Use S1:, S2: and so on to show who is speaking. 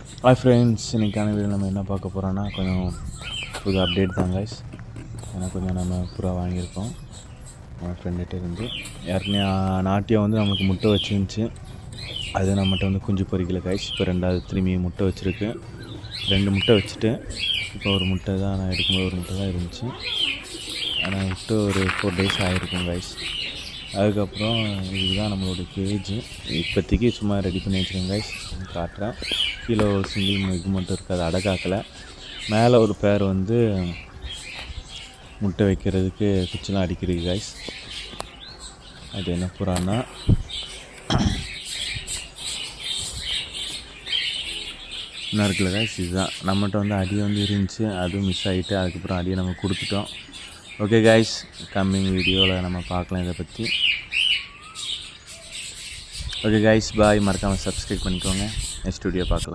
S1: Hi friends, இன்றைக்கான video நம்ம என்ன பார்க்க போகிறோன்னா கொஞ்சம் புது அப்டேட் தான் கைஸ். ஏன்னா கொஞ்சம் நம்ம புறா வாங்கியிருக்கோம் நம்ம ஃப்ரெண்டுகிட்ட இருந்து. ஏற்கனவே நாட்டியம் வந்து நமக்கு முட்டை வச்சுருந்துச்சு, அது நம்மகிட்ட வந்து குஞ்சு பொறிக்கல கைஸ். இப்போ ரெண்டாவது திரும்பி முட்டை வச்சுருக்கு. 2 முட்டை வச்சுட்டு இப்போ ஒரு முட்டை தான் நான் எடுக்கும்போது ஒரு முட்டை தான் இருந்துச்சு. ஆனால் விட்டு ஒரு 4 days ஆகிருக்கும் கைஸ். அதுக்கப்புறம் இதுதான் நம்மளோட கேஜ். இப்போதைக்கு சும்மா ரெடி பண்ணி வச்சுருக்கேன் கைஸ், காட்டுறேன். கீழே ஒரு சிங்கிள் இது மட்டும் இருக்காது, அடக்காக்கலை. மேலே ஒரு பேர் வந்து முட்டை வைக்கிறதுக்கு குச்சிலாம் அடிக்கிறது கைஸ். அது என்ன புறான்னா இன்னும் இருக்குல்ல கைஸ், இதுதான். நம்மகிட்ட வந்து அடி வந்து இருந்துச்சு, அதுவும் மிஸ் ஆகிட்டு அதுக்கப்புறம் அடியை நம்ம கொடுத்துட்டோம். ஓகே கைஸ், கம்மிங் வீடியோவில் நம்ம பார்க்கலாம் இதை பற்றி. ஓகே கைஸ், பாய். மறக்காமல் சப்ஸ்கிரைப் பண்ணிக்கோங்க. நெக்ஸ்ட் வீடியோ பார்க்கலாம்.